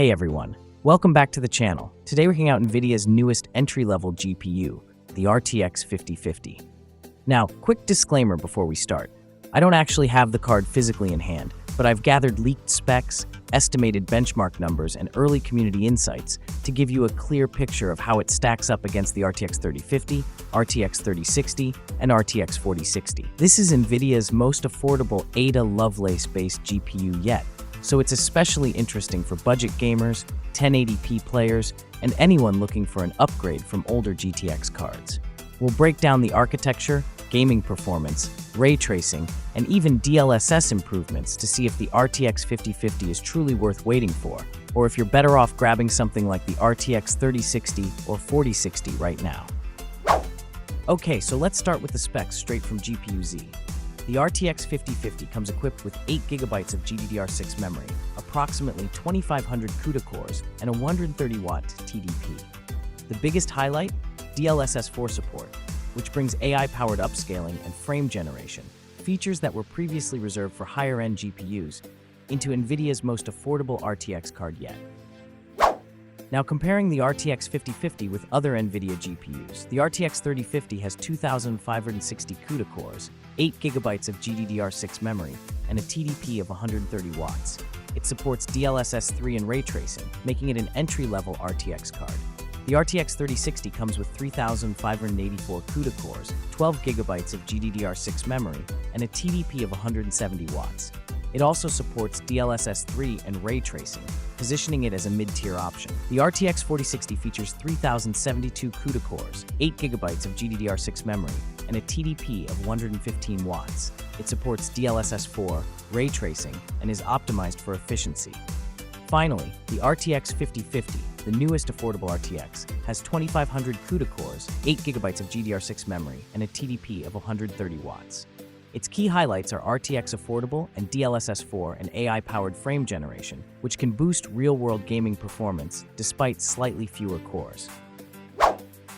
Hey everyone, welcome back to the channel. Today we're checking out NVIDIA's newest entry-level GPU, the RTX 5050. Now, quick disclaimer before we start. I don't actually have the card physically in hand, but I've gathered leaked specs, estimated benchmark numbers, and early community insights to give you a clear picture of how it stacks up against the RTX 3050, RTX 3060, and RTX 4060. This is NVIDIA's most affordable Ada Lovelace-based GPU yet, so it's especially interesting for budget gamers, 1080p players, and anyone looking for an upgrade from older GTX cards. We'll break down the architecture, gaming performance, ray tracing, and even DLSS improvements to see if the RTX 5050 is truly worth waiting for, or if you're better off grabbing something like the RTX 3060 or 4060 right now. Okay, so let's start with the specs straight from GPU-Z. The RTX 5050 comes equipped with 8GB of GDDR6 memory, approximately 2,500 CUDA cores, and a 130-watt TDP. The biggest highlight? DLSS 4 support, which brings AI-powered upscaling and frame generation, features that were previously reserved for higher-end GPUs, into NVIDIA's most affordable RTX card yet. Now, comparing the RTX 5050 with other NVIDIA GPUs, the RTX 3050 has 2,560 CUDA cores, 8GB of GDDR6 memory, and a TDP of 130 watts. It supports DLSS 3 and ray tracing, making it an entry-level RTX card. The RTX 3060 comes with 3,584 CUDA cores, 12GB of GDDR6 memory, and a TDP of 170 watts. It also supports DLSS 3 and ray tracing, positioning it as a mid-tier option. The RTX 4060 features 3,072 CUDA cores, 8GB of GDDR6 memory, and a TDP of 115 watts. It supports DLSS 4, ray tracing, and is optimized for efficiency. Finally, the RTX 5050, the newest affordable RTX, has 2,500 CUDA cores, 8GB of GDDR6 memory, and a TDP of 130 watts. Its key highlights are RTX affordable and DLSS 4 and AI-powered frame generation, which can boost real-world gaming performance despite slightly fewer cores.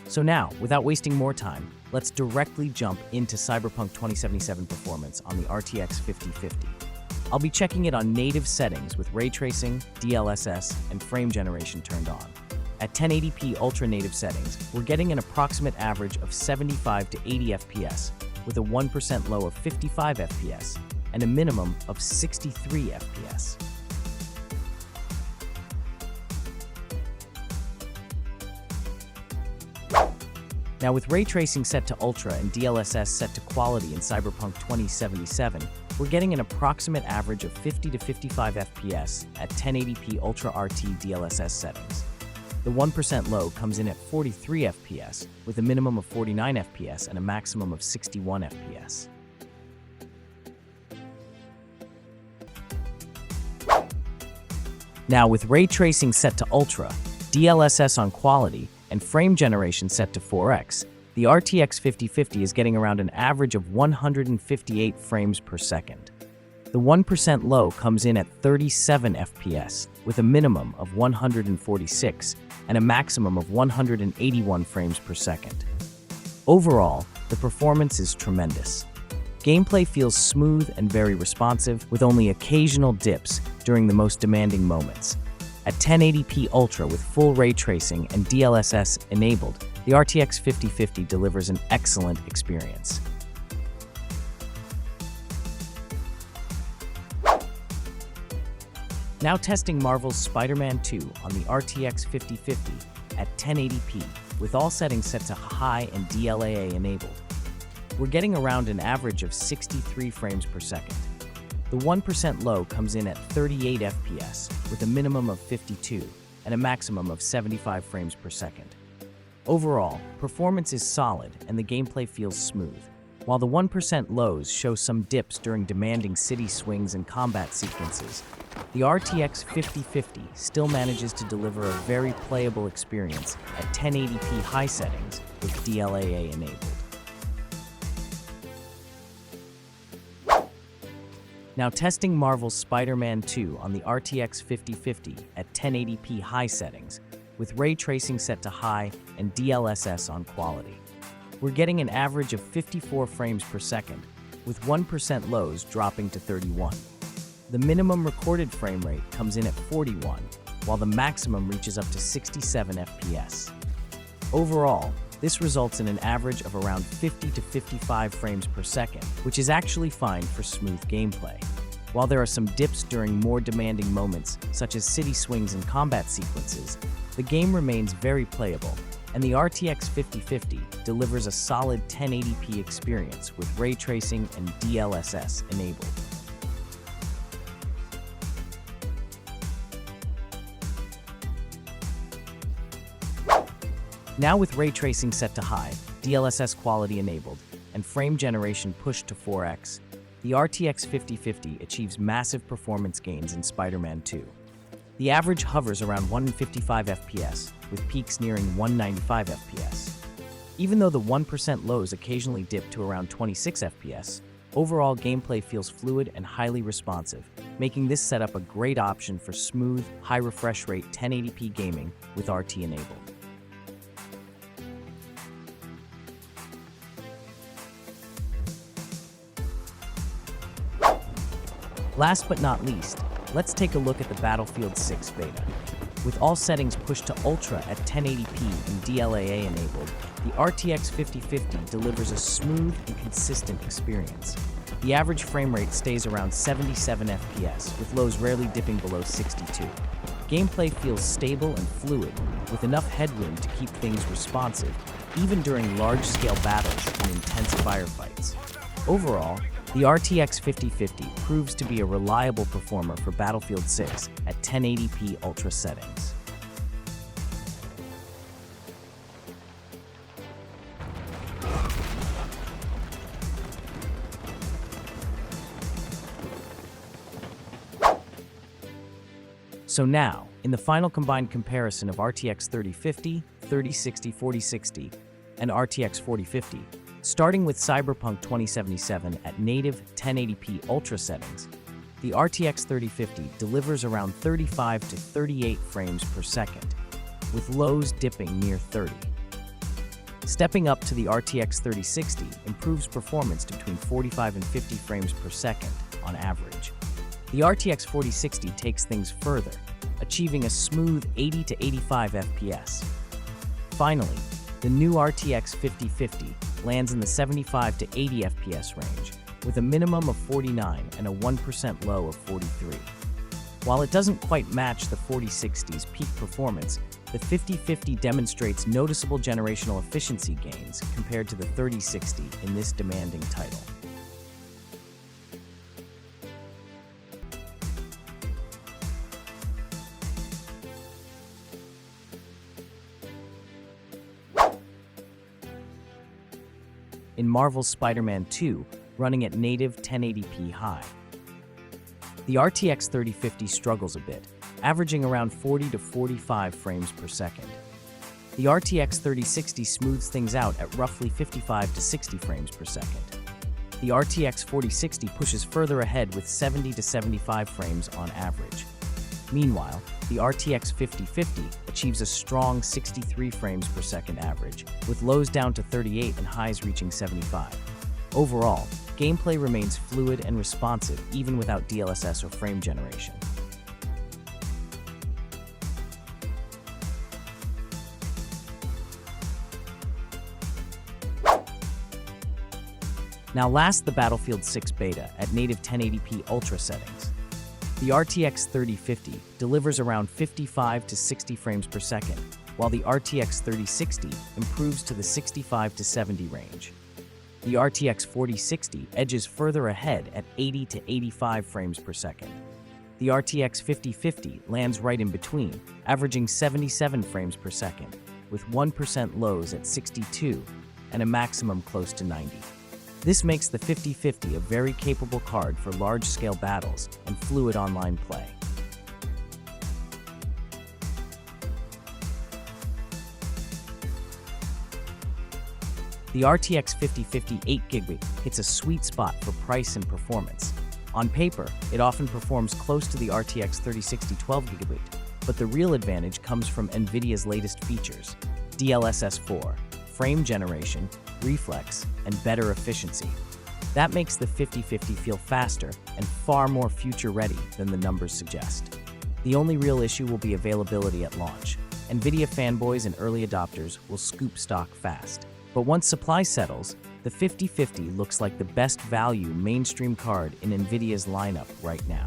So now, without wasting more time, let's directly jump into Cyberpunk 2077 performance on the RTX 5050. I'll be checking it on native settings with ray tracing, DLSS, and frame generation turned on. At 1080p ultra-native settings, we're getting an approximate average of 75 to 80 FPS, with a 1% low of 55 FPS and a minimum of 63 FPS. Now, with ray tracing set to ultra and DLSS set to quality in Cyberpunk 2077, we're getting an approximate average of 50 to 55 FPS at 1080p Ultra RT DLSS settings. The 1% low comes in at 43 FPS, with a minimum of 49 FPS and a maximum of 61 FPS. Now, with ray tracing set to ultra, DLSS on quality, and frame generation set to 4x, the RTX 5050 is getting around an average of 158 frames per second. The 1% low comes in at 37 FPS, with a minimum of 146 and a maximum of 181 frames per second. Overall, the performance is tremendous. Gameplay feels smooth and very responsive, with only occasional dips during the most demanding moments. At 1080p Ultra with full ray tracing and DLSS enabled, the RTX 5050 delivers an excellent experience. Now testing Marvel's Spider-Man 2 on the RTX 5050 at 1080p, with all settings set to high and DLAA enabled. We're getting around an average of 63 frames per second. The 1% low comes in at 38 FPS, with a minimum of 52 and a maximum of 75 frames per second. Overall, performance is solid and the gameplay feels smooth. While the 1% lows show some dips during demanding city swings and combat sequences, the RTX 5050 still manages to deliver a very playable experience at 1080p high settings with DLAA enabled. Now testing Marvel's Spider-Man 2 on the RTX 5050 at 1080p high settings, with ray tracing set to high and DLSS on quality. We're getting an average of 54 frames per second, with 1% lows dropping to 31. The minimum recorded frame rate comes in at 41, while the maximum reaches up to 67 FPS. Overall, this results in an average of around 50 to 55 frames per second, which is actually fine for smooth gameplay. While there are some dips during more demanding moments, such as city swings and combat sequences, the game remains very playable, and the RTX 5050 delivers a solid 1080p experience with ray tracing and DLSS enabled. Now with ray tracing set to high, DLSS quality enabled, and frame generation pushed to 4x, the RTX 5050 achieves massive performance gains in Spider-Man 2. The average hovers around 155 FPS, with peaks nearing 195 FPS. Even though the 1% lows occasionally dip to around 26 FPS, overall gameplay feels fluid and highly responsive, making this setup a great option for smooth, high refresh rate 1080p gaming with RT enabled. Last but not least, let's take a look at the Battlefield 6 beta. With all settings pushed to Ultra at 1080p and DLAA enabled, the RTX 5050 delivers a smooth and consistent experience. The average frame rate stays around 77 FPS, with lows rarely dipping below 62. Gameplay feels stable and fluid, with enough headroom to keep things responsive, even during large-scale battles and intense firefights. Overall, the RTX 5050 proves to be a reliable performer for Battlefield 6 at 1080p Ultra settings. So now, in the final combined comparison of RTX 3050, 3060, 4060, and RTX 4050, starting with Cyberpunk 2077 at native 1080p Ultra settings, the RTX 3050 delivers around 35 to 38 frames per second, with lows dipping near 30. Stepping up to the RTX 3060 improves performance to between 45 and 50 frames per second on average. The RTX 4060 takes things further, achieving a smooth 80 to 85 FPS. Finally, the new RTX 5050 lands in the 75 to 80 FPS range, with a minimum of 49 and a 1% low of 43. While it doesn't quite match the 4060's peak performance, the 5050 demonstrates noticeable generational efficiency gains compared to the 3060 in this demanding title. In Marvel's Spider-Man 2, running at native 1080p high. The RTX 3050 struggles a bit, averaging around 40 to 45 frames per second. The RTX 3060 smooths things out at roughly 55 to 60 frames per second. The RTX 4060 pushes further ahead with 70 to 75 frames on average. Meanwhile, the RTX 5050 achieves a strong 63 frames per second average, with lows down to 38 and highs reaching 75. Overall, gameplay remains fluid and responsive even without DLSS or frame generation. Now last, the Battlefield 6 beta at native 1080p Ultra settings. The RTX 3050 delivers around 55 to 60 frames per second, while the RTX 3060 improves to the 65 to 70 range. The RTX 4060 edges further ahead at 80 to 85 frames per second. The RTX 5050 lands right in between, averaging 77 frames per second, with 1% lows at 62 and a maximum close to 90. This makes the 5050 a very capable card for large-scale battles and fluid online play. The RTX 5050 8GB hits a sweet spot for price and performance. On paper, it often performs close to the RTX 3060 12GB, but the real advantage comes from NVIDIA's latest features: DLSS 4, frame generation, Reflex, and better efficiency. That makes the 5050 feel faster and far more future-ready than the numbers suggest. The only real issue will be availability at launch. NVIDIA fanboys and early adopters will scoop stock fast. But once supply settles, the 5050 looks like the best value mainstream card in NVIDIA's lineup right now.